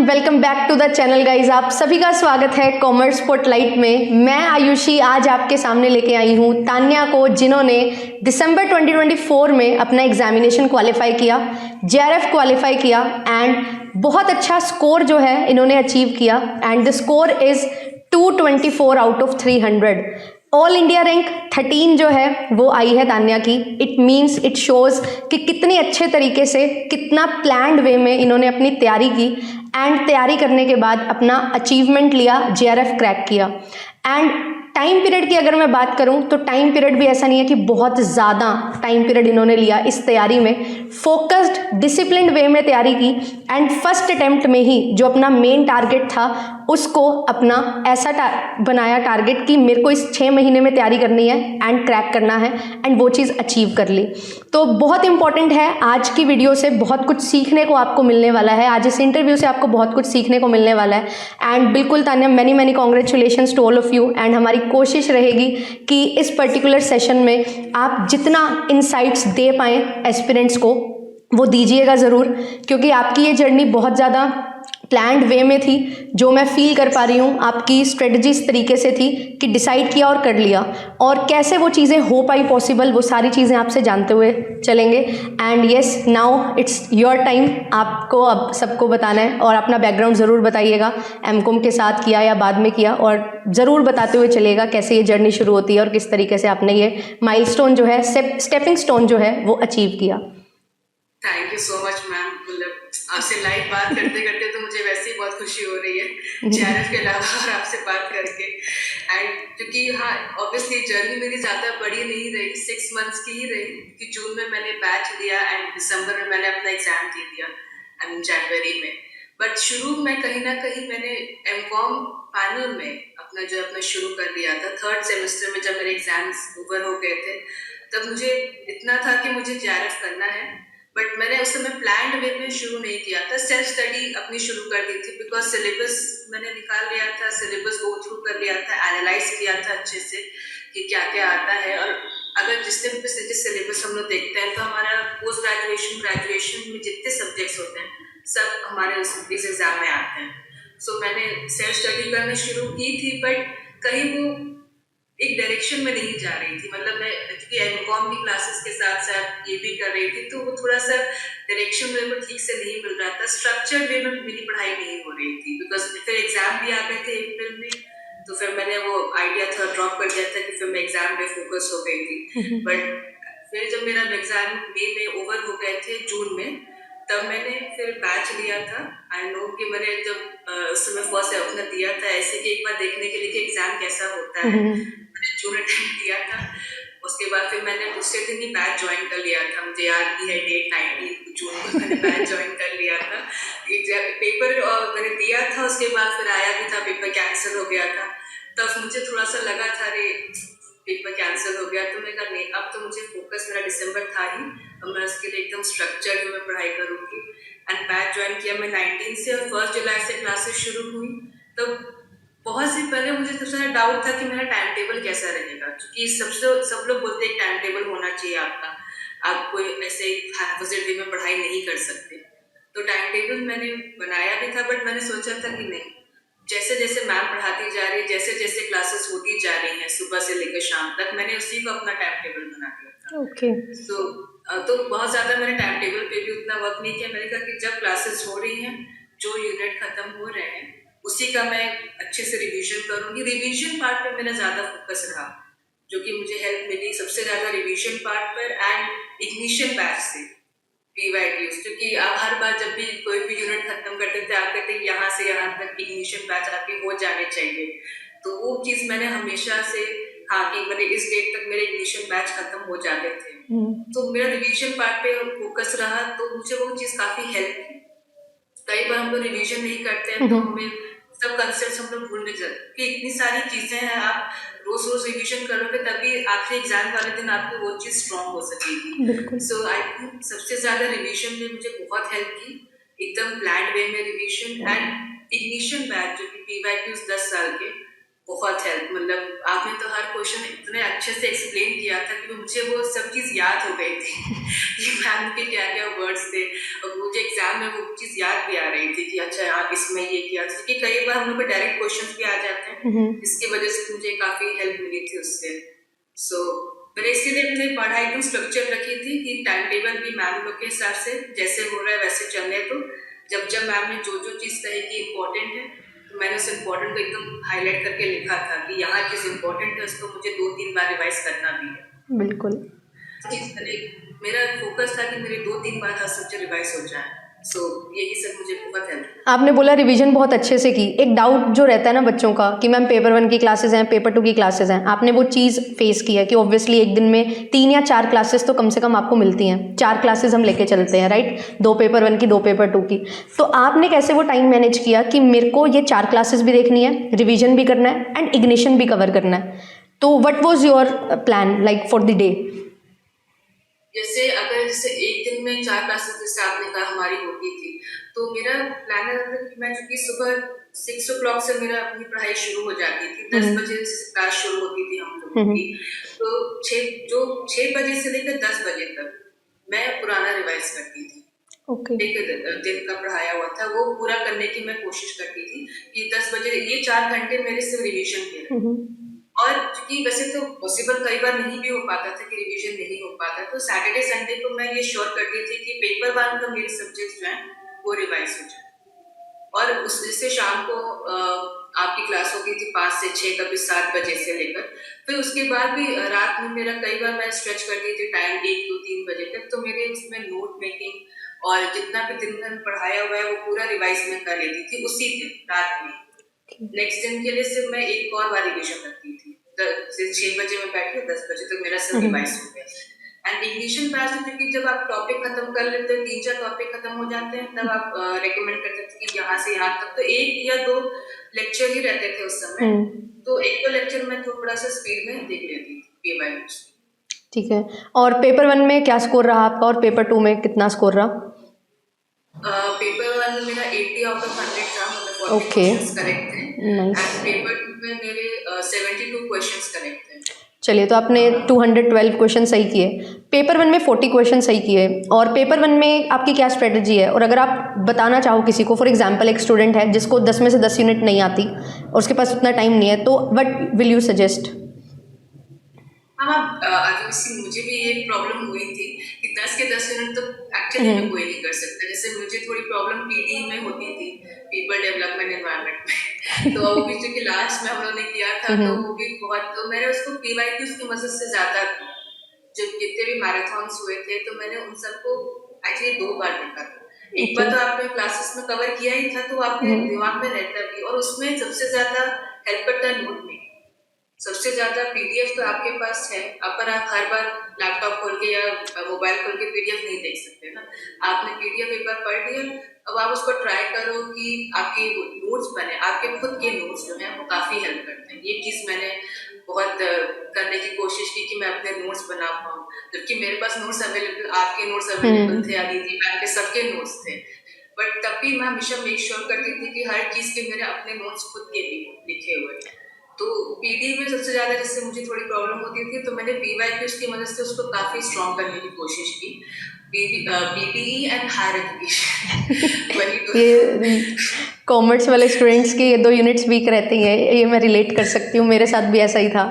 Welcome back to the channel guys. आप सभी का स्वागत है कॉमर्स स्पॉटलाइट में। मैं आयुषी आज आपके सामने लेके आई हूँ तान्या को, जिन्होंने दिसंबर 2024 में अपना एग्जामिनेशन क्वालिफाई किया, जेआरएफ क्वालिफाई किया एंड बहुत अच्छा स्कोर जो है इन्होंने अचीव किया and the score is 224 out of 300। All India rank 13 जो है वो आई है तान्या की। इट मीन्स इट शोज़ कि कितने अच्छे तरीके से, कितना प्लान्ड वे में इन्होंने अपनी तैयारी की एंड तैयारी करने के बाद अपना अचीवमेंट लिया, जेआरएफ क्रैक किया। एंड टाइम पीरियड की अगर मैं बात करूं तो टाइम पीरियड भी ऐसा नहीं है कि बहुत ज़्यादा टाइम पीरियड इन्होंने लिया इस तैयारी में। फोकस्ड डिसिप्लिन्ड वे में तैयारी की एंड फर्स्ट अटेम्प्ट में ही जो अपना मेन टारगेट था उसको अपना ऐसा बनाया टारगेट कि मेरे को इस 6 महीने में तैयारी करनी है एंड क्रैक करना है एंड वो चीज़ अचीव कर ली। तो बहुत इंपॉर्टेंट है, आज की वीडियो से बहुत कुछ सीखने को आपको मिलने वाला है, आज इस इंटरव्यू से आपको बहुत कुछ सीखने को मिलने वाला है। एंड बिल्कुल Tanya, many congratulations to all of you. And हमारी कोशिश रहेगी कि इस पर्टिकुलर सेशन में आप जितना इंसाइट्स दे पाएँ एस्पिरेंट्स को वो दीजिएगा ज़रूर, क्योंकि आपकी ये जर्नी बहुत ज़्यादा प्लान्ड वे में थी। जो मैं फील कर पा रही हूँ आपकी स्ट्रेटजी इस तरीके से थी कि डिसाइड किया और कर लिया, और कैसे वो चीज़ें हो पाई पॉसिबल वो सारी चीज़ें आपसे जानते हुए चलेंगे। And yes, now it's your time. आपको अब सबको बताना है और अपना बैकग्राउंड ज़रूर बताइएगा, एमकॉम के साथ किया या बाद में किया, और ज़रूर बताते हुए चलेगा कैसे ये जर्नी शुरू होती है और किस तरीके से आपने ये माइलस्टोन जो है, स्टेपिंग स्टोन जो है वो अचीव किया। Thank you so much ma'am. मतलब आपसे लाइव बात करते करते तो मुझे वैसे ही बहुत खुशी हो रही है जेआरएफ के अलावा और आपसे बात करके। एंड क्योंकि हाँ, ऑब्वियसली जर्नी मेरी ज़्यादा बड़ी नहीं रही, 6 मंथ्स की ही रही, क्योंकि जून में मैंने बैच दिया एंड दिसंबर में मैंने अपना एग्ज़ाम दे दिया, आई मीन जनवरी में। बट शुरू में कहीं ना कहीं मैंने एमकॉम फाइनल में अपना शुरू कर दिया था। 3rd सेमेस्टर में जब मेरे एग्जाम्स ओवर हो गए थे तब मुझे इतना था कि मुझे जेआरएफ करना है, बट मैंने उस समय प्लान्ड वे में शुरू नहीं किया था, सेल्फ स्टडी अपनी शुरू कर दी थी। बिकॉज सिलेबस मैंने निकाल लिया था, सिलेबस गो थ्रू कर लिया था, एनालाइज किया था अच्छे से कि क्या क्या आता है। और अगर जिस सिलेबस हम लोग देखते हैं तो हमारा पोस्ट ग्रेजुएशन में जितने सब्जेक्ट्स होते हैं सब हमारे इस एग्जाम में आते हैं। सो मैंने सेल्फ स्टडी करना शुरू की थी, बट कहीं वो एक डायरेक्शन में नहीं जा रही थी। मतलब मैं क्योंकि एमकॉम की क्लासेस के साथ साथ ये भी कर रही थी, तो वो थोड़ा सा डायरेक्शन मेरे को ठीक से नहीं मिल रहा था, स्ट्रक्चर वे में मेरी पढ़ाई नहीं हो रही थी। बिकॉज फिर एग्जाम भी आ गए थे अप्रैल में, तो फिर मैंने वो आइडिया थोड़ा ड्रॉप कर दिया था कि फिर मैं एग्जाम पे फोकस हो गई थी। बट फिर जब मेरा एग्जाम मई में ओवर हो गए थे जून में, तब मैंने फिर बैच लिया था। आई नो कि मैंने जब उस समय फर्स्ट अपना दिया था ऐसे कि एक बार देखने के लिए कि एग्जाम कैसा होता है, मैंने जून अटेम्प्ट दिया था। उसके बाद फिर मैंने दूसरे दिन ही बैच ज्वाइन कर लिया था, मुझे याद भी है डेट 19 जून को मैंने बैच ज्वाइन कर लिया था। पेपर मैंने दिया था, उसके बाद फिर आया भी था, पेपर कैंसिल हो गया था। तब मुझे थोड़ा सा लगा था अरे पेपर कैंसिल हो गया, तो मैं कहा नहीं, अब तो मुझे फोकस मेरा दिसंबर था ही, अब मैं उसके लिए एकदम स्ट्रक्चर्ड में पढ़ाई करूँगी। एंड बैच ज्वाइन किया मैं 19 से, और 1 जुलाई से क्लासेस शुरू हुई। तब बहुत से पहले मुझे सबसे ज़्यादा डाउट था कि मेरा टाइम टेबल कैसा रहेगा, क्योंकि सब लोग बोलते हैं टाइम टेबल होना चाहिए आपका, आप कोई ऐसे हाइपोथेटिकल वे में पढ़ाई नहीं कर सकते। तो टाइम टेबल मैंने बनाया भी था, बट मैंने सोचा था कि नहीं, जैसे जैसे मैम पढ़ाती जा रही है, जैसे जैसे क्लासेस होती जा रही हैं सुबह से लेकर शाम तक, मैंने उसी को अपना टाइम टेबल बना दिया था। ओके। तो बहुत ज़्यादा मैंने टाइम टेबल पे भी उतना वर्क नहीं किया। मैंने कहा कि जब क्लासेस हो रही हैं, जो यूनिट खत्म हो रहे हैं, उसी का मैं अच्छे से रिवीजन करूँगी। रिवीजन पार्ट पे मेरा ज़्यादा फोकस रहा, जो कि मुझे हेल्प मिली सबसे ज़्यादा रिवीजन पार्ट पर एंड इग्निशन बैच से PYQs, क्योंकि आप हर बार जब भी कोई भी यूनिट खत्म करते थे आप कहते हैं यहाँ से यहाँ तक इग्निशन बैच आपके हो जाने चाहिए। तो वो चीज़ मैंने हमेशा से, हाँ, कि मैंने इस डेट तक मेरे इग्निशन बैच खत्म हो जाते थे। तो मेरा रिवीजन पार्ट पे फोकस रहा, तो मुझे वो चीज़ काफ़ी हेल्प की। कई बार हम लोग रिवीजन नहीं करते हैं तो हमें सब कंसेप्ट हम लोग भूलने जाते हैं, कि इतनी सारी चीज़ें हैं, आप रोज रोज रिवीजन करोगे तभी आखिरी एग्जाम वाले दिन आपको वो चीज़ स्ट्रॉन्ग हो सकेगी। सो आई थिंक सबसे ज़्यादा रिवीजन ने मुझे बहुत हेल्प की, एकदम प्लान्ड वे में रिवीजन एंड इग्निशन बैच, जो कि PYQs 10 साल के, बहुत हेल्प। मतलब आपने तो हर क्वेश्चन इतने अच्छे से एक्सप्लेन किया था कि मुझे वो सब चीज़ याद हो गई थी कि मैम के क्या क्या वर्ड्स थे, और मुझे एग्जाम में वो चीज़ याद भी आ रही थी कि अच्छा हाँ, इसमें ये किया, क्योंकि कई बार हम लोग को डायरेक्ट क्वेश्चंस भी आ जाते हैं, इसकी वजह से मुझे काफी हेल्प मिली थी उससे। सो मैंने इसीलिए अपनी पढ़ाई एकदम स्ट्रक्चर रखी थी कि टाइम टेबल भी मैम लोग के हिसाब से जैसे हो रहा है वैसे चलने दो। जब जब मैम ने जो जो चीज़ कही कि इम्पोर्टेंट है, तो मैंने उस इम्पोर्टेंट को एकदम हाईलाइट करके लिखा था कि यहाँ चीज़ इम्पोर्टेंट है, उसको मुझे 2-3 बार रिवाइज करना भी है। बिल्कुल। मेरा फोकस था कि मेरे 2-3 बार हर सब्जेक्ट रिवाइज हो जाए। सो यही सब मुझे बहुत हेल्प। आपने बोला रिवीजन बहुत अच्छे से की। एक डाउट जो रहता है ना बच्चों का कि मैम पेपर 1 की क्लासेस हैं, पेपर 2 की क्लासेस हैं, आपने वो चीज़ फेस की है कि ऑब्वियसली एक दिन में 3 या 4 क्लासेस तो कम से कम आपको मिलती हैं। 4 क्लासेस हम लेके चलते हैं, राइट? 2 पेपर 1 की, 2 पेपर 2 की। तो आपने कैसे वो टाइम मैनेज किया कि मेरे को ये 4 क्लासेस भी देखनी है, रिविजन भी करना है एंड इग्निशन भी कवर करना है? तो what was your plan like for the day? जैसे एक दिन में 4 क्लासेस जैसे आपने कहा हमारी होती थी, तो मेरा प्लान था कि मैं चूंकि सुबह 6 o'clock से मेरा अपनी पढ़ाई शुरू हो जाती थी, 10 बजे से क्लास शुरू होती थी हम लोगों की, तो 6 बजे से लेकर 10 बजे तक मैं पुराना रिवाइज करती थी। ओके। एक दिन का पढ़ाया हुआ था वो पूरा करने की मैं कोशिश करती थी कि 10 बजे ये 4 घंटे मेरे सिर्फ रिविजन के रहे। और क्योंकि वैसे तो पॉसिबल कई बार नहीं भी हो पाता था कि रिवीजन नहीं हो पाता, तो सैटरडे संडे को मैं ये श्योर करती थी कि पेपर 1 का मेरे सब्जेक्ट जो हैं वो रिवाइज हो जाए। और उससे शाम को आपकी क्लास होती थी 5 से 6, कभी 7 बजे से लेकर, फिर उसके बाद भी रात में मेरा कई बार मैं स्ट्रेच करती थी टाइम 1, 2, 3 बजे तक, तो मेरे उसमें नोट मेकिंग और जितना भी दिन भर पढ़ाया हुआ है वो पूरा रिवाइज में कर लेती थी उसी दिन रात में। नेक्स्ट दिन के लिए सिर्फ मैं एक और बार रिविजन करती थी। 6 बजे मैं बैठी, 10 बजे तक मेरा सब रिवाइज हो गया। एंड इंग्लिश क्लास में क्योंकि जब आप टॉपिक खत्म कर लेते हो, 3-4 टॉपिक खत्म हो जाते हैं, तब आप रेकमेंड करते थे कि यहाँ से यहाँ तक तो 1 या 2 लेक्चर ही रहते थे उस समय, तो 1-2 लेक्चर मैं थोड़ा सा स्पीड में देख लेती थी पेपर 1। ठीक है। और पेपर 1 में क्या स्कोर रहा आपका और पेपर 2 में कितना स्कोर रहा? पेपर 1 में मेरा 80 आउट ऑफ 100 था, मतलब 40 ओके, क्वेश्चंस करेक्ट थे। नाइस। एंड पेपर 2 में मेरे 72 क्वेश्चंस करेक्ट थे। चलिए, तो आपने 212 क्वेश्चन सही किए। पेपर 1 में 40 क्वेश्चन सही किए। और पेपर 1 में आपकी क्या स्ट्रेटजी है? और अगर आप बताना चाहो किसी को, फॉर एग्जांपल एक स्टूडेंट है जिसको 10 में से 10 यूनिट नहीं आती और उसके पास उतना टाइम नहीं है, तो व्हाट विल यू सजेस्ट? हाँ, मुझे भी ये प्रॉब्लम हुई थी कि 10 के 10 मिनट तो एक्चुअली में कोई नहीं कर सकता। जैसे मुझे थोड़ी प्रॉब्लम पीडी में होती थी, पीपल डेवलपमेंट एनवायरनमेंट में, तो वो भी चूंकि लास्ट में हम लोगों ने किया था, तो वो भी बहुत, तो मैंने उसको पीवाईक्यूज की मदद से ज्यादा, जो जितने भी मैराथन्स हुए थे, तो मैंने उन सबको एक्चुअली 2 बार देखा था। एक बार तो आपने क्लासेस में कवर किया ही था, तो आपके दिमाग में रहता भी, और उसमें सबसे ज्यादा हेल्प करता है नोट में। सबसे ज्यादा पीडीएफ तो आपके पास है, पर आप हर बार लैपटॉप खोल के या मोबाइल खोल के पीडीएफ नहीं देख सकते ना। आपने पीडीएफ एक बार पढ़ लिया, अब आप उसको ट्राई करो कि आपके नोट्स बने, आपके खुद के नोट्स जो हैं वो काफी हेल्प करते हैं। ये चीज मैंने बहुत करने की कोशिश की कि मैं अपने नोट्स बना पाऊँ, जबकि मेरे पास नोट्स अवेलेबल, आपके नोट्स अवेलेबल थे, अदिति मैम के सबके नोट्स थे, बट तब भी मैं हमेशा मेक श्योर करती थी कि हर चीज के मेरे अपने नोट्स खुद के भी लिखे हुए। तो पीडी में सबसे ज्यादा जिससे मुझे थोड़ी प्रॉब्लम होती थी, तो मैंने पीवाईक्यूज की मदद से उसको काफी स्ट्रॉन्ग करने की कोशिश की। पीडी एंड हायर एजुकेशन ये कॉमर्स वाले स्टूडेंट्स के ये 2 यूनिट्स वीक रहती हैं, ये मैं रिलेट कर सकती हूँ, मेरे साथ भी ऐसा ही था।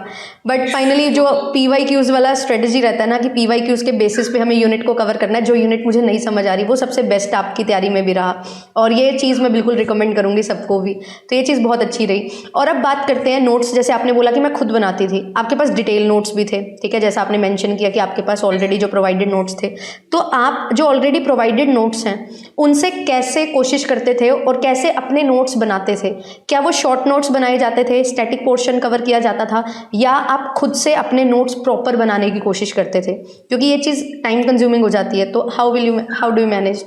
बट फाइनली जो पीवाईक्यूज़ वाला स्ट्रेटजी रहता है ना कि पीवाईक्यूज़ के बेसिस पे हमें यूनिट को कवर करना है, जो यूनिट मुझे नहीं समझ आ रही वो सबसे बेस्ट आपकी तैयारी में भी रहा, और ये चीज़ मैं बिल्कुल रिकमेंड करूँगी सबको भी। तो ये चीज़ बहुत अच्छी रही। और अब बात करते हैं नोट्स। जैसे आपने बोला कि मैं खुद बनाती थी, आपके पास डिटेल नोट्स भी थे, ठीक है, जैसा आपने मेंशन किया कि आपके पास ऑलरेडी जो प्रोवाइडेड नोट्स थे, तो आप जो ऑलरेडी प्रोवाइडेड नोट्स हैं उनसे कैसे कोशिश करते थे और कैसे अपने नोट्स बनाते थे? क्या वो शॉर्ट नोट्स बनाए जाते थे, स्टैटिक पोर्शन कवर किया जाता था, या आप खुद से अपने नोट्स प्रॉपर बनाने की कोशिश करते थे? क्योंकि ये चीज़ टाइम कंज्यूमिंग हो जाती है, तो how do you manage?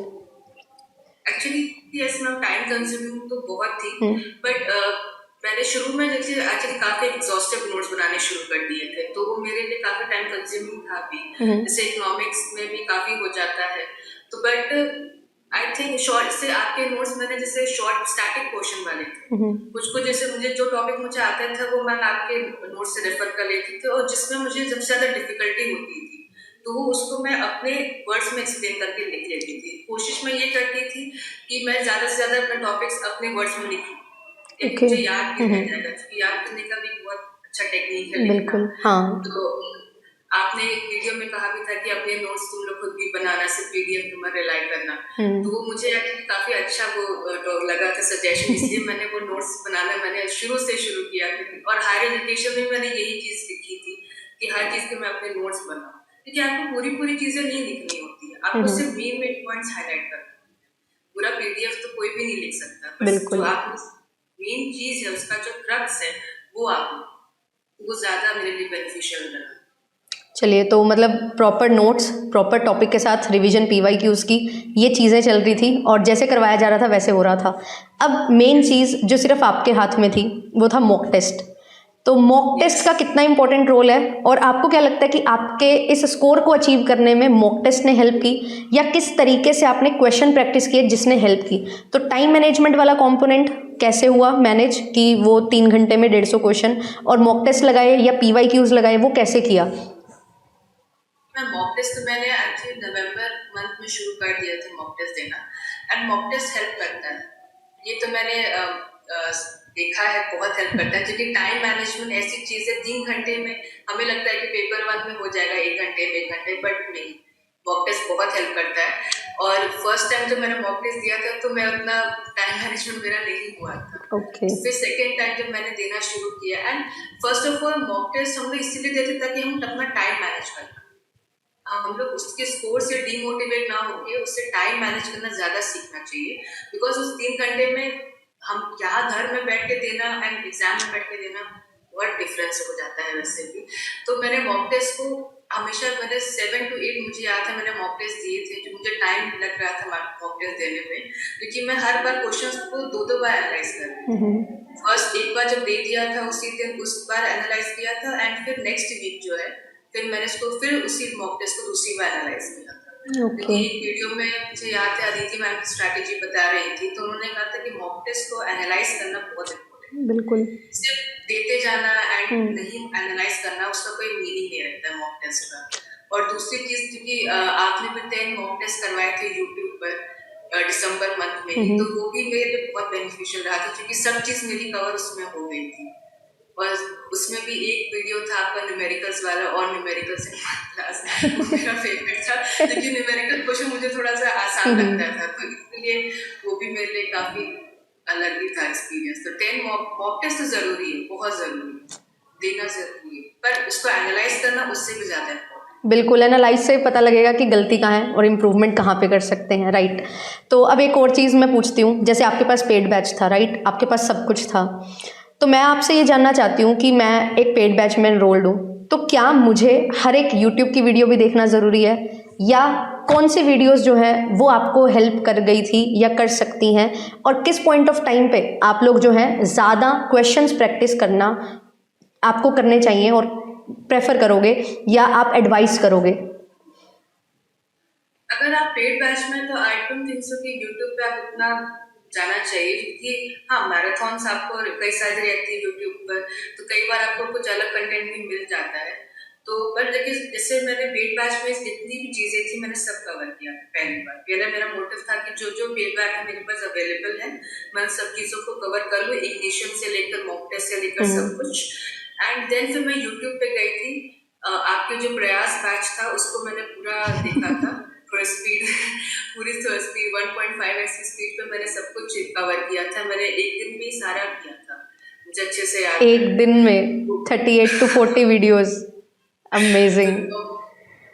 Actually yes ma'am, time consuming तो बहुत थी, बट मैंने शुरू में जैसे एक्चुअली काफी एग्जॉस्टिव नोट्स बनाने शुरू कर दिए थे, तो वो मेरे लिए काफी टाइम कंज्यूमिंग था भी। जैसे इकोनॉमिक्स में भी काफी हो जाता है, तो बट आई थिंक शॉर्ट से आपके नोट्स मैंने जैसे शॉर्ट स्टैटिक पोर्शन वाले थे, कुछ जैसे मुझे जो टॉपिक मुझे आता था वो मैं आपके नोट्स से रेफर कर लेती थी, और जिसमें मुझे सबसे ज्यादा डिफिकल्टी होती थी तो वो उसको मैं अपने वर्ड्स में एक्सप्लेन करके लिख लेती थी। कोशिश मैं ये करती थी कि मैं ज़्यादा से ज़्यादा अपने टॉपिक्स अपने वर्ड्स में लिखूँ, लेकिन मुझे याद भी रह जाएगा, क्योंकि याद करने का भी बहुत अच्छा टेक्निक है लिखना। बिल्कुल, हाँ। तो आपने एक वीडियो में कहा भी था कि अपने नोट्स तुम लोग खुद भी बनाना, सिर्फ पीडीएफ में रिलाई करना। तो वो मुझे एक्चुअली काफी अच्छा वो लगा था सजेशन, इसलिए मैंने वो नोट्स बनाना मैंने शुरू से शुरू किया। और हायर एजुकेशन में मैंने यही चीज सीखी थी कि हर चीज के मैं अपने नोट्स बनाऊं, क्योंकि आपको पूरी चीजें नहीं लिखनी होती है, आपको सिर्फ मेन पॉइंट्स हाईलाइट करना। पूरा पीडीएफ तो कोई भी नहीं लिख सकता, बस जो आप मेन चीज है उसका जो क्रक्स है वो ज्यादा मेरे लिए बेनिफिशियल रहा। चलिए, तो मतलब प्रॉपर नोट्स, प्रॉपर टॉपिक के साथ रिवीजन, पीवाईक्यूज़ की ये चीज़ें चल रही थी और जैसे करवाया जा रहा था वैसे हो रहा था। अब मेन चीज़ जो सिर्फ आपके हाथ में थी वो था मॉक टेस्ट। तो मॉक टेस्ट का कितना इंपॉर्टेंट रोल है और आपको क्या लगता है कि आपके इस स्कोर को अचीव करने में मॉक टेस्ट ने हेल्प की, या किस तरीके से आपने क्वेश्चन प्रैक्टिस किए जिसने हेल्प की? तो टाइम मैनेजमेंट वाला कॉम्पोनेंट कैसे हुआ मैनेज कि वो 3 घंटे में 150 क्वेश्चन, और मॉक टेस्ट लगाए या पीवाईक्यूज़ लगाए, वो कैसे किया? मॉक टेस्ट मैंने एक्चुअली नवंबर मंथ में शुरू कर दिया था मॉक टेस्ट देना, एंड मॉक टेस्ट हेल्प करता है, ये तो मैंने देखा है, बहुत हेल्प करता है, क्योंकि टाइम मैनेजमेंट ऐसी चीज है 3 घंटे में हमें लगता है कि पेपर 1 में हो जाएगा 1 घंटे में 1 घंटे, बट नहीं, मॉक टेस्ट बहुत हेल्प करता है। और फर्स्ट टाइम जब मैंने मॉक टेस्ट दिया था तो मैं उतना टाइम मैनेजमेंट मेरा नहीं हुआ था। फिर सेकेंड टाइम जब मैंने देना शुरू किया, and first of all mock test हम लोग इसलिए देते ताकि हम अपना टाइम मैनेज कर, हम लोग उसके स्कोर से डिमोटिवेट ना होके उससे टाइम मैनेज करना ज्यादा सीखना चाहिए, बिकॉज उस 3 घंटे में हम यहाँ घर में बैठ के देना एंड एग्जाम में बैठ के देना बहुत डिफरेंस हो जाता है वैसे भी। तो मैंने मॉक टेस्ट को हमेशा मैंने 7 to 8 मुझे याद है मैंने मॉक टेस्ट दिए थे, जो मुझे टाइम लग रहा था मॉक टेस्ट देने में, क्योंकि मैं हर बार क्वेश्चंस को 2 बार एनालाइज कर रही थी। फर्स्ट एक बार जब दे दिया था उसी दिन उस बार एनालाइज किया था, एंड फिर नेक्स्ट वीक जो है फिर मैंने इसको फिर उसी मॉक टेस्ट को दूसरी बार एनालाइज किया था। क्योंकि एक वीडियो में मुझे याद है अदिति मैम की स्ट्रैटेजी बता रही थी, तो उन्होंने कहा था कि मॉक टेस्ट को एनालाइज करना बहुत इम्पोर्टेंट है। बिल्कुल, सिर्फ देते जाना एंड नहीं एनालाइज करना उसका कोई मीनिंग नहीं रहता है मॉक टेस्ट का। और दूसरी चीज, क्योंकि आपने भी 10 मॉक टेस्ट करवाए थे यूट्यूब पर दिसंबर मंथ में, तो वो भी मेरे लिए बहुत बेनिफिशियल रहा था, क्योंकि सब चीज मेरी कवर उसमें हो गई थी। और उसमें भी एक वीडियो था आपका न्यूमेरिकल्स वाला, और न्यूमेरिकल्स इन क्लास वो मेरा फेवरेट था, क्योंकि न्यूमेरिकल क्वेश्चन मुझे थोड़ा सा आसान लगता था, तो इसलिए वो भी मेरे लिए काफी अलग ही था एक्सपीरियंस। तो 10 मॉक टेस्ट तो जरूरी है, बहुत जरूरी है, देना जरूरी है, पर उसको एनालाइज करना उससे भी ज्यादा है। बिल्कुल, एनालाइज से पता लगेगा कि गलती कहाँ है और इम्प्रूवमेंट कहाँ पे कर सकते हैं, राइट। तो अब एक और चीज़ मैं पूछती हूँ, जैसे आपके पास पेड बैच था, राइट, आपके पास सब कुछ था, तो मैं आपसे ये जानना चाहती हूँ कि मैं एक पेड बैच में एनरोल्ड हूँ, तो क्या मुझे हर एक यूट्यूब की वीडियो भी देखना ज़रूरी है, या कौन सी वीडियोस जो है वो आपको हेल्प कर गई थी या कर सकती हैं, और किस पॉइंट ऑफ टाइम पे आप लोग जो है ज़्यादा क्वेश्चंस प्रैक्टिस करना आपको करने चाहिए और प्रेफर करोगे या आप एडवाइस करोगे? अगर आप पेड बैच में, तो आई डोंट थिंक सो कि यूट्यूब पे आप उतना जाना चाहिए, क्योंकि हाँ मैराथन्स आपको कई सारी रहती है यूट्यूब पर, तो कई बार आपको कुछ अलग कंटेंट भी मिल जाता है। तो पर देखिए, जैसे मैंने पेड बैच में जितनी भी चीज़ें थी मैंने सब कवर किया पहली बार। पहले मेरा मोटिव था कि जो जो पेड बैच है मेरे पास अवेलेबल है मैं सब चीज़ों को कवर कर लूँ, इग्निशन से लेकर मॉक टेस्ट से लेकर सब कुछ। एंड देन फिर मैं यूट्यूब पे गई थी, आपके जो प्रयास बैच था उसको मैंने पूरा देखा था, थोड़ा स्पीड पूरी स्पीड 1.5x की स्पीड पे मैंने सब कुछ कवर किया था। मैंने एक दिन में ही सारा किया था, मुझे अच्छे से याद है। एक दिन में 38 to 40 वीडियोस, अमेजिंग।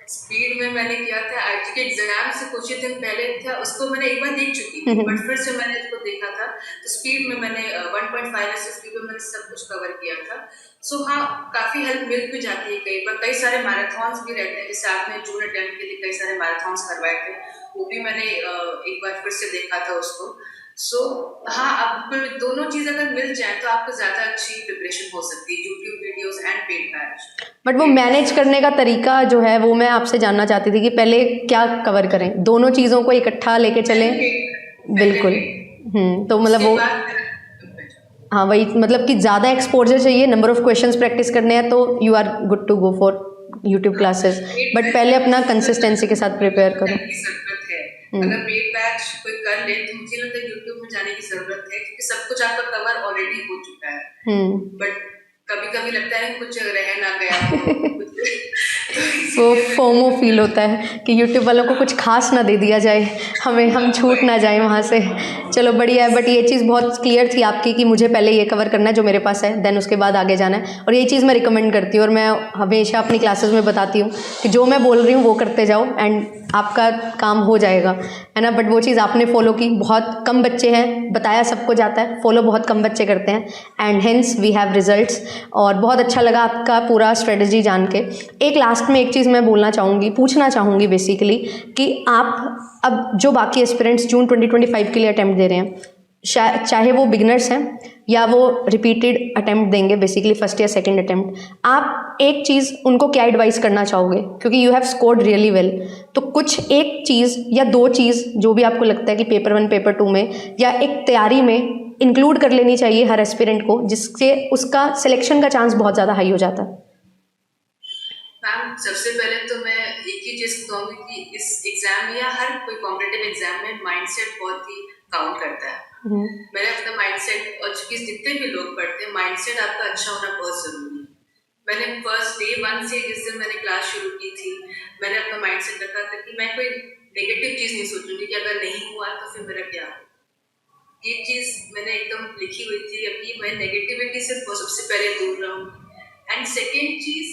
स्पीड में मैंने किया था, आज के एग्जाम से कुछ ही दिन पहले था, उसको मैंने एक बार देख चुकी थी, बट फिर से मैंने इसको देखा था, तो स्पीड में मैंने 1.5x स्पीड में मैंने सब कुछ कवर किया था। सो हाँ, काफी हेल्प मिल भी जाती है कई बार। कई सारे मैराथन्स भी रहते हैं, जैसे आपने जून अटेम्प्ट के लिए कई सारे मैराथन्स करवाए थे, वो भी मैंने एक बार फिर से देखा था उसको। सो हाँ, अब दोनों चीज अगर मिल जाए तो आपको ज्यादा अच्छी प्रिपरेशन हो सकती है, YouTube videos and paid batch. But वो मैनेज करने का तरीका जो है वो मैं आपसे जानना चाहती थी कि पहले क्या कवर करें, दोनों चीज़ों को इकट्ठा लेके चलें। बिल्कुल, तो मतलब वो हाँ वही, मतलब कि ज़्यादा एक्सपोजर चाहिए, नंबर ऑफ क्वेश्चंस प्रैक्टिस करने हैं, तो you are good to go for YouTube classes, but पहले अपना कंसिस्टेंसी के साथ प्रिपेयर करो। की जरूरत है। अगर पेड बैच कोई कर ले तो मुझे लगता है यूट्यूब में जाने की जरूरत है, क्योंकि सब कुछ आपका कवर ऑलरेडी हो चुका है। बट कभी कभी लगता है कुछ रह ना गया हो वो फोमो फील होता है कि यूट्यूब वालों को कुछ खास ना दे दिया जाए, हम छूट ना जाए वहाँ से। चलो बढ़िया है, बट ये चीज़ बहुत क्लियर थी आपकी कि मुझे पहले ये कवर करना है जो मेरे पास है, देन उसके बाद आगे जाना है। और ये चीज़ मैं रिकमेंड करती हूँ और मैं हमेशा अपनी क्लासेस में बताती हूँ कि जो मैं बोल रही हूँ वो करते जाओ एंड आपका काम हो जाएगा, है ना। बट वो चीज़ आपने फॉलो की। बहुत कम बच्चे हैं, बताया सबको जाता है, फॉलो बहुत कम बच्चे करते हैं and hence we have results. और बहुत अच्छा लगा आपका पूरा स्ट्रेटजी जान के। एक लास्ट में एक चीज़ मैं बोलना चाहूँगी, पूछना चाहूँगी बेसिकली कि आप अब जो बाकी एस्पिरेंट्स जून 2025 के लिए अटैम्प्ट दे रहे हैं, चाहे वो बिगनर्स हैं या वो रिपीटेड अटैम्प्ट देंगे, बेसिकली फर्स्ट या सेकंड अटैम्प्ट, आप एक चीज़ उनको क्या एडवाइस करना चाहोगे? क्योंकि you have scored really well, तो कुछ एक चीज़ या दो चीज़ जो भी आपको लगता है कि पेपर 1 पेपर 2 में या एक तैयारी में इंक्लूड कर लेनी चाहिए हर एस्पिरेंट को, जिससे उसका सिलेक्शन का चांस बहुत ज़्यादा हाई हो जाता है। मैम सबसे पहले तो मैं एक ही चीज़ कहूँगी कि इस एग्जाम या हर कोई कॉम्पिटिटिव एग्जाम में माइंडसेट बहुत ही काउंट करता है। मैंने अपना माइंडसेट, और चूंकि जितने भी लोग पढ़ते हैं माइंडसेट आपका अच्छा होना बहुत जरूरी है। मैंने फर्स्ट डे 1 से जिस दिन मैंने क्लास शुरू की थी, मैंने अपना माइंडसेट रखा था कि मैं कोई नेगेटिव चीज़ नहीं सोचूंगी कि अगर नहीं हुआ तो फिर मेरा क्या हो। ये चीज़ मैंने एकदम लिखी हुई थी कि मैं नेगेटिविटी से सबसे पहले दूर रहूँगी। एंड सेकेंड चीज़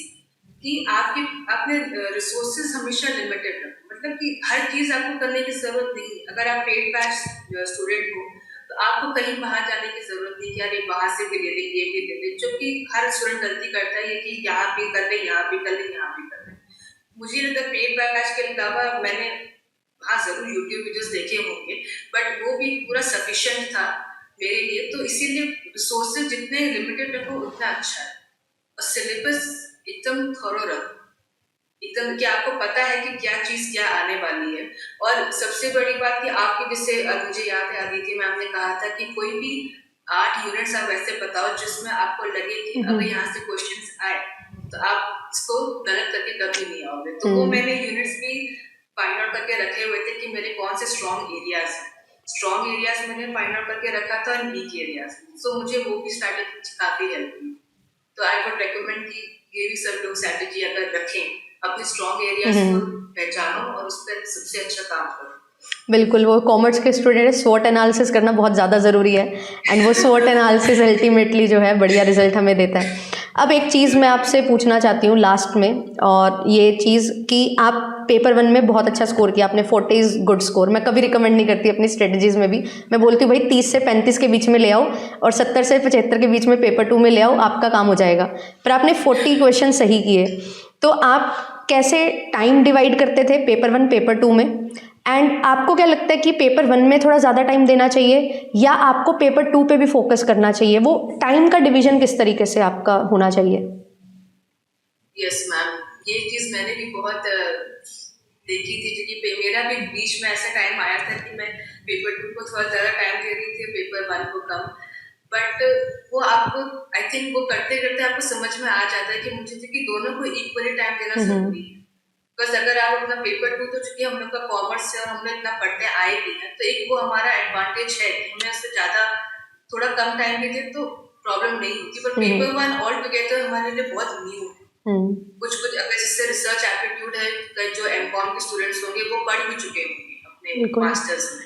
कि आपने रिसोर्सेज हमेशा लिमिटेड रखो, मतलब कि हर चीज़ आपको करने की ज़रूरत नहीं। अगर आप पेड बैच स्टूडेंट हो तो आपको कहीं बाहर जाने की ज़रूरत नहीं कि अरे वहाँ से भी ले लें, ये भी ले लें, जो कि हर स्टूडेंट गलती करता है कि यहाँ भी कर ले, यहाँ भी कर ले, यहाँ भी कर ले। मुझे लगता है पेड बैच के अलावा मैंने हाँ ज़रूर यूट्यूब वीडियोस देखे होंगे, बट वो भी पूरा सफिशिएंट था मेरे लिए। तो इसीलिए रिसोर्सेज जितने लिमिटेड रखो उतना अच्छा है, और सिलेबस एकदम थोरो रखो, एकदम कि आपको पता है कि क्या चीज़ क्या आने वाली है। और सबसे बड़ी बात कि आपके जैसे मुझे याद है अदिति मैम ने कहा था कि कोई भी 8 यूनिट्स आप ऐसे बताओ जिसमें आपको लगे कि अगर यहाँ से क्वेश्चंस आए तो आप इसको गलत करके कभी नहीं आओगे। तो वो मैंने यूनिट्स भी फाइंड आउट करके रखे हुए थे कि मेरे कौन से स्ट्रॉन्ग एरियाज मैंने फाइंड आउट करके रखा था और वीक एरियाज। सो मुझे वो भी स्ट्रैटेजी काफ़ी हेल्प हुई। तो आई वुड रिकमेंड कि ये भी सब लोग स्ट्रैटेजी अगर रखें, अपने स्ट्रॉन्ग एरियाज को पहचानो और उस पर सबसे अच्छा काम करो। बिल्कुल, वो कॉमर्स के स्टूडेंट है, स्वॉट एनालिसिस करना बहुत ज़्यादा ज़रूरी है एंड वो स्वॉट एनालिसिस अल्टीमेटली जो है बढ़िया रिजल्ट हमें देता है। अब एक चीज़ मैं आपसे पूछना चाहती हूँ लास्ट में, और ये चीज़ कि आप पेपर 1 में बहुत अच्छा स्कोर किया आपने, 40 इज़ गुड स्कोर। मैं कभी रिकमेंड नहीं करती अपनी स्ट्रेटजीज़ में भी, मैं बोलती हूँ भाई 30 से 35 के बीच में ले आओ और 70 से 75 के बीच में पेपर 2 में ले आओ, आपका काम हो जाएगा। पर आपने 40 क्वेश्चन सही किए, तो आप कैसे टाइम डिवाइड करते थे पेपर 1 पेपर 2 में? एंड आपको क्या लगता है कि पेपर 1 में थोड़ा ज़्यादा टाइम देना चाहिए या आपको पेपर 2 पे भी फोकस करना चाहिए? वो टाइम का डिवीजन किस तरीके से आपका होना चाहिए? यस मैम, ये चीज़ मैंने भी बहुत देखी थी, क्योंकि मेरा भी बीच में ऐसा टाइम आया था कि मैं पेपर 2 को थोड़ा ज़्यादा टाइम दे रही थी, पेपर 1 को कम। बट वो आपको आई थिंक वो करते करते आपको समझ में आ जाता है कि मुझे कि दोनों को इक्वली टाइम देना जरूरी है। बस अगर आप अपना पेपर 2 तो चूंकि हम लोग का कॉमर्स है और हम लोग इतना पढ़ते आए भी हैं, तो एक वो हमारा एडवांटेज है कि हमें उससे ज़्यादा थोड़ा कम टाइम देते तो प्रॉब्लम नहीं होती। पर पेपर 1 ऑल टुगेदर हमारे लिए बहुत न्यू है। कुछ अगर जिससे रिसर्च एप्टीट्यूड है, जो एमकॉम के स्टूडेंट्स होंगे वो पढ़ भी चुके होंगे अपने मास्टर्स में,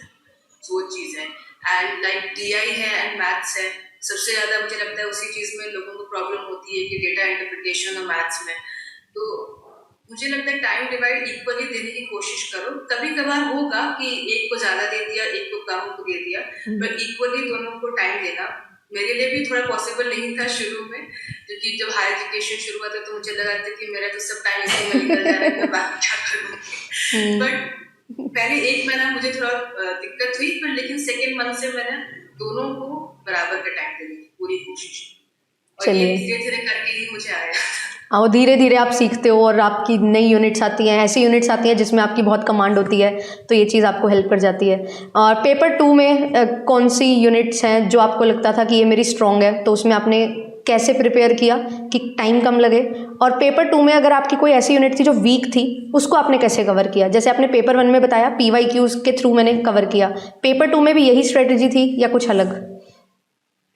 वो चीज़ है। एंड लाइक DI है एंड मैथ्स है, सबसे ज़्यादा मुझे लगता है उसी चीज़ में लोगों को प्रॉब्लम होती है कि डेटा इंटरप्रिटेशन और मैथ्स में। तो मुझे लगता है टाइम डिवाइड इक्वली देने की कोशिश करो। कभी कभार होगा कि एक को ज़्यादा दे दिया, एक को कम को दे दिया, पर इक्वली दोनों को टाइम देना मेरे लिए भी थोड़ा पॉसिबल नहीं था शुरू में, क्योंकि जब हायर एजुकेशन शुरू हुआ था तो मुझे लगा था कि मेरा तो सब टाइम इसी में निकल जा रहा है, मैं बाकी क्या करूँगी। बट पहले 1 महीना मुझे थोड़ा दिक्कत हुई, पर लेकिन सेकेंड मंथ से मैंने दोनों को बराबर का टाइम देने की पूरी कोशिश, और ये धीरे धीरे करके ही मुझे आया। और धीरे धीरे आप सीखते हो और आपकी नई यूनिट्स आती हैं, ऐसी यूनिट्स आती हैं जिसमें आपकी बहुत कमांड होती है, तो ये चीज़ आपको हेल्प कर जाती है। और पेपर 2 में कौन सी यूनिट्स हैं जो आपको लगता था कि ये मेरी स्ट्रॉन्ग है, तो उसमें आपने कैसे प्रिपेयर किया कि टाइम कम लगे, और पेपर 2 में अगर आपकी कोई ऐसी यूनिट थी जो वीक थी उसको आपने कैसे कवर किया? जैसे आपने पेपर 1 में बताया PYQs के थ्रू मैंने कवर किया, पेपर 2 में भी यही स्ट्रेटजी थी या कुछ अलग?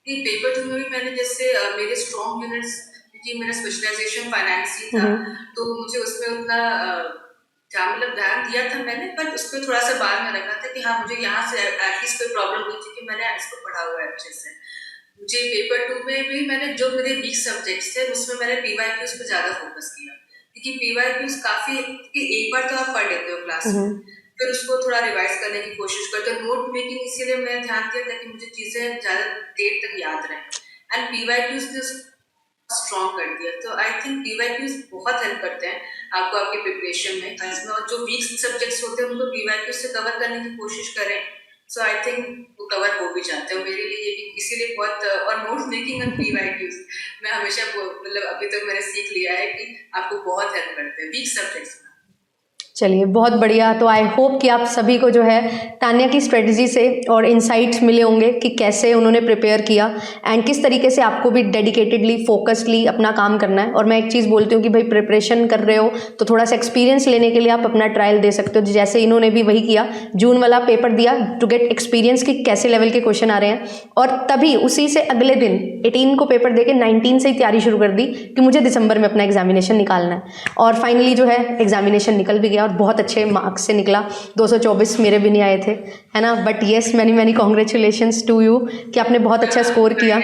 पेपर 2 में भी मैंने जैसे मेरे स्ट्रॉन्ग यूनिट्स, क्योंकि मेरा स्पेशलाइजेशन फाइनेंस ही था, तो मुझे उसमें उतना मतलब ध्यान दिया था मैंने, पर उसको थोड़ा सा बाद में रखा था कि हाँ मुझे यहाँ से एटलीस्ट कोई प्रॉब्लम हुई थी कि मैंने इसको पढ़ा हुआ है अच्छे से। मुझे पेपर 2 में भी मैंने जो मेरे वीक सब्जेक्ट्स थे उसमें मैंने PYQs पे ज़्यादा फोकस किया, क्योंकि PYQs काफ़ी, कि एक बार तो आप पढ़ लेते हो क्लास में, फिर उसको थोड़ा रिवाइज करने की कोशिश करते हो, नोट मेकिंग इसीलिए मैं ध्यान दिया ताकि मुझे चीज़ें ज़्यादा देर तक याद रहें, एंड PYQs ने स्ट्रॉन्ग कर दिया। तो आई थिंक PYQs बहुत हेल्प करते हैं आपको आपके प्रिपरेशन में, इसमें और जो वीक सब्जेक्ट्स होते हैं उनको PYQs से कवर करने की कोशिश करें, सो आई थिंक वो कवर हो भी जाते हैं। मेरे लिए ये भी इसीलिए बहुत, और नोट मेकिंग और PYQs मैं हमेशा मतलब अभी तक मैंने सीख लिया है कि आपको बहुत हेल्प करते हैं वीक सब्जेक्ट्स में। चलिए बहुत बढ़िया। तो आई होप कि आप सभी को जो है तान्या की स्ट्रेटजी से और इनसाइट्स मिले होंगे कि कैसे उन्होंने प्रिपेयर किया एंड किस तरीके से आपको भी डेडिकेटेडली फोकस्डली अपना काम करना है। और मैं एक चीज़ बोलती हूँ कि भाई प्रिपरेशन कर रहे हो तो थोड़ा सा एक्सपीरियंस लेने के लिए आप अपना ट्रायल दे सकते हो, जैसे इन्होंने भी वही किया, जून वाला पेपर दिया टू गेट एक्सपीरियंस कि कैसे लेवल के क्वेश्चन आ रहे हैं, और तभी उसी से अगले दिन 18 को पेपर दे के 19 से ही तैयारी शुरू कर दी कि मुझे दिसंबर में अपना एग्जामिनेशन निकालना है। और फाइनली जो है एग्जामिनेशन निकल भी गया और बहुत अच्छे मार्क्स से निकला, 224 मेरे भी नहीं आए थे, है ना, but yes many congratulations to you कि आपने बहुत अच्छा स्कोर किया।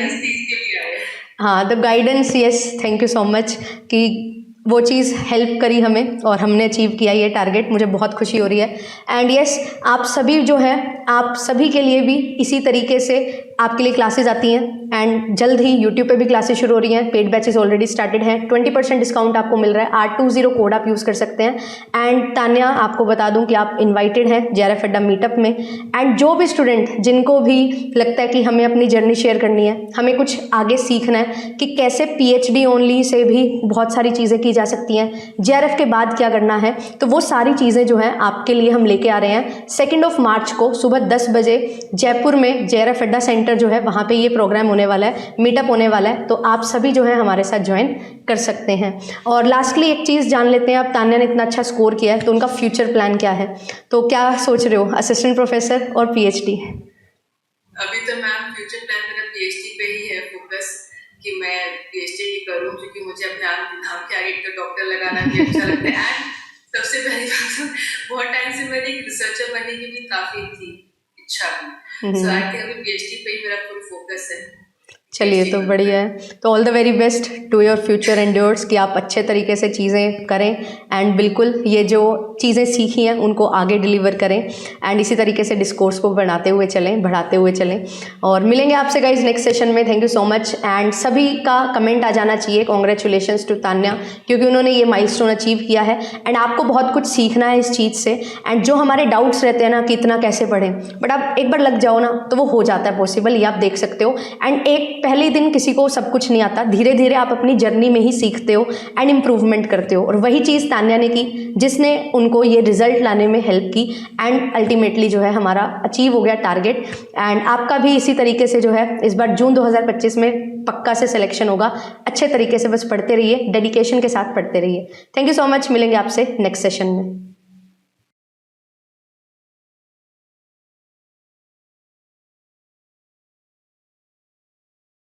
हाँ, the guidance, yes, thank you so much कि वो चीज़ हेल्प करी हमें और हमने अचीव किया ये टारगेट, मुझे बहुत खुशी हो रही है। एंड यस, आप सभी जो है, आप सभी के लिए भी इसी तरीके से आपके लिए क्लासेस आती हैं एंड जल्द ही यूट्यूब पे भी क्लासेस शुरू हो रही हैं, पेड बैचेस ऑलरेडी स्टार्टेड हैं, 20% डिस्काउंट आपको मिल रहा है, 820 कोड आप यूज़ कर सकते हैं। एंड तान्या, आपको बता दूं कि आप इन्वाइटेड हैं JRF अड्डा मीटअप में, एंड जो भी स्टूडेंट जिनको भी लगता है कि हमें अपनी जर्नी शेयर करनी है, हमें कुछ आगे सीखना है कि कैसे PhD ओनली से भी बहुत सारी चीज़ें की जा सकती हैं, JRF के बाद क्या करना है, तो वो सारी चीज़ें जो हैं आपके लिए हम लेके आ रहे हैं 2 मार्च को सुबह 10 बजे जयपुर में JRF अड्डा सेंटर जो है वहाँ पे ये प्रोग्राम होने वाला है, मीटअप होने वाला है, तो आप सभी जो है हमारे साथ ज्वाइन कर सकते हैं। और लास्टली एक चीज़ जान लेते हैं, आप तान्या ने इतना अच्छा स्कोर किया है तो उनका फ्यूचर प्लान क्या है, तो क्या सोच रहे हो, असिस्टेंट प्रोफेसर और PhD? अभी तो मैम फ्यूचर प्लान मेरा PhD पे ही है फोकस, कि मैं PhD ही करूँ, क्योंकि मुझे अपने नाम के आगे एक डॉक्टर लगाना भी अच्छा लगता है। एंड सबसे पहली बात, बहुत टाइम से मेरी एक रिसर्चर बनने की भी काफ़ी थी इच्छा भी, सो आई थिंक अभी PhD पे ही मेरा फुल फोकस है। चलिए, तो बढ़िया है। तो all the very best to your future endeavours कि आप अच्छे तरीके से चीज़ें करें एंड बिल्कुल ये जो चीज़ें सीखी हैं उनको आगे डिलीवर करें एंड इसी तरीके से डिस्कोर्स को बढ़ाते हुए चलें, बढ़ाते हुए चलें। और मिलेंगे आपसे गाइज नेक्स्ट सेशन में। Thank you so much. And सभी का कमेंट आ जाना चाहिए कॉन्ग्रेचुलेशंस टू तान्या, क्योंकि उन्होंने ये माइलस्टोन अचीव किया है एंड आपको बहुत कुछ सीखना है इस चीज़ से। एंड जो हमारे डाउट्स रहते हैं ना कि इतना कैसे पढ़ें, बट आप एक बार लग जाओ ना तो वो हो जाता है पॉसिबल, ये आप देख सकते हो। एंड एक पहले दिन किसी को सब कुछ नहीं आता, धीरे धीरे आप अपनी जर्नी में ही सीखते हो एंड इम्प्रूवमेंट करते हो, और वही चीज़ तान्या ने की जिसने उनको ये रिजल्ट लाने में हेल्प की एंड अल्टीमेटली जो है हमारा अचीव हो गया टारगेट। एंड आपका भी इसी तरीके से जो है इस बार जून 2025 में पक्का से सिलेक्शन होगा। अच्छे तरीके से बस पढ़ते रहिए, डेडिकेशन के साथ पढ़ते रहिए। थैंक यू सो मच, मिलेंगे आपसे नेक्स्ट सेशन में।